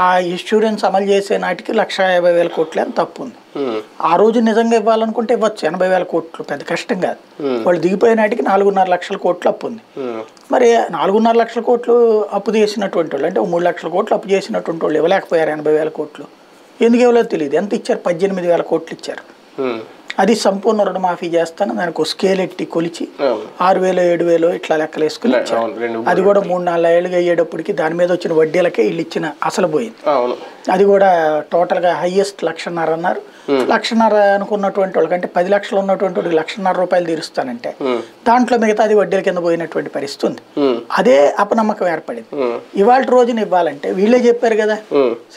ఆ ఇన్సూరెన్స్ అమలు చేసే నాటికి 1,50,000 కోట్లు అని తప్పు ఉంది. ఆ రోజు నిజంగా ఇవ్వాలనుకుంటే ఇవ్వచ్చు 80,000 కోట్లు, పెద్ద కష్టం కాదు. వాళ్ళు దిగిపోయే నాటికి 4.5 లక్షల కోట్లు అప్పు ఉంది. మరి 4.5 లక్షల కోట్లు అప్పు చేసినటువంటి వాళ్ళు అంటే 3 లక్షల కోట్లు అప్పు చేసినటువంటి వాళ్ళు ఇవ్వలేకపోయారు 80,000 కోట్లు. ఎందుకు ఇవ్వలేదో తెలియదు. ఎంత ఇచ్చారు? 18,000 కోట్లు ఇచ్చారు. అది సంపూర్ణ రుణమాఫీ చేస్తాను దానికి ఒక స్కేల్ ఎట్టి కొలిచి 6,000 7,000 ఇట్లా లెక్కలు వేసుకుని ఇచ్చారు. అది కూడా 3-4 ఏళ్ళుగా అయ్యేటప్పటికి దాని మీద వచ్చిన వడ్డీలకే వీళ్ళు ఇచ్చిన అసలు పోయింది. అది కూడా టోటల్గా హైయెస్ట్ 1,50,000 అన్నారు. 1,50,000 అనుకున్నటువంటి వాళ్ళకి అంటే 10 లక్షలు ఉన్నటువంటి వాడికి 1,50,000 రూపాయలు తీరుస్తానంటే దాంట్లో మిగతా అది వడ్డీల కింద పోయినటువంటి పరిస్థితి ఉంది. అదే అపనమ్మకం ఏర్పడింది. ఇవాళ రోజున ఇవ్వాలంటే వీళ్ళే చెప్పారు కదా.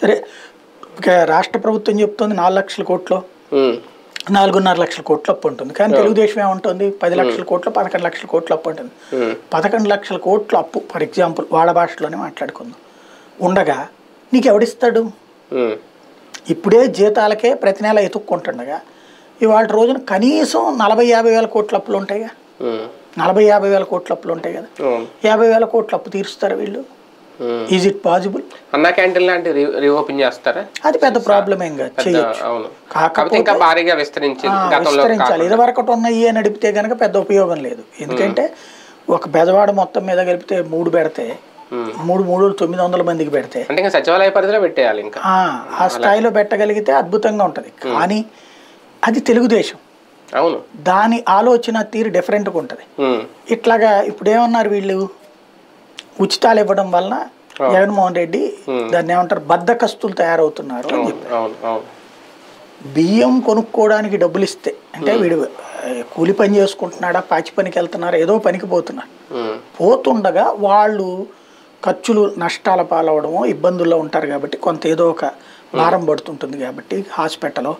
సరే రాష్ట్ర ప్రభుత్వం చెప్తుంది 4 లక్షల కోట్లు 4.5 లక్షల కోట్లు అప్పు ఉంటుంది. కానీ తెలుగుదేశం ఏముంటుంది 10 లక్షల కోట్లు 11 లక్షల కోట్లు అప్పు ఉంటుంది. 11 లక్షల కోట్లు అప్పు ఫర్ ఎగ్జాంపుల్ వాళ్ళ భాషలోనే మాట్లాడుకుందాం ఉండగా నీకు ఎవడిస్తాడు? ఇప్పుడే జీతాలకే ప్రతి నెల ఎత్తుక్కుంటుండగా ఇవాళ రోజున కనీసం 40-50 కోట్ల అప్పులు ఉంటాయిగా. 40-50 కోట్ల అప్పులు ఉంటాయి కదా. 50,000 కోట్ల అప్పు తీరుస్తారు వీళ్ళు. Is it possible? అన్నా క్యాంటీన్ లాంటి రీఓపెన్ చేస్తారా? అది పెద్ద ప్రాబ్లం ఏం కాదు, చేయొచ్చు. కాకపోతే భారీగా విస్తరించాలి. ఇదివరకు ఉన్నాయి అని నడిపితే కనుక పెద్ద ఉపయోగం లేదు. ఎందుకంటే ఒక పెదవాడ మొత్తం మీద కలిపితే 3 పెడితే 3 900 మందికి పెడితే సచివాలయ పరిధిలో పెట్టేయాలి. ఇంకా ఆ స్థాయిలో పెట్టగలిగితే అద్భుతంగా ఉంటది. కానీ అది తెలుగుదేశం. అవును, దాని ఆలోచన తీరు డిఫరెంట్గా ఉంటది. ఇట్లాగా ఇప్పుడు ఏమన్నారు వీళ్ళు ఉచితాలు ఇవ్వడం వలన జగన్మోహన్ రెడ్డి దాన్ని ఏమంటారు బద్దకస్తులు తయారవుతున్నారు అని చెప్పారు. బియ్యం కొనుక్కోవడానికి డబ్బులు ఇస్తే అంటే వీడు కూలి పని చేసుకుంటున్నాడా పాచి పనికి వెళ్తున్నారా ఏదో పనికి పోతున్నారు. పోతుండగా వాళ్ళు ఖర్చులు నష్టాల పాలవడమో ఇబ్బందుల్లో ఉంటారు కాబట్టి కొంత ఏదో ఒక భారం పడుతుంటుంది కాబట్టి హాస్పిటల్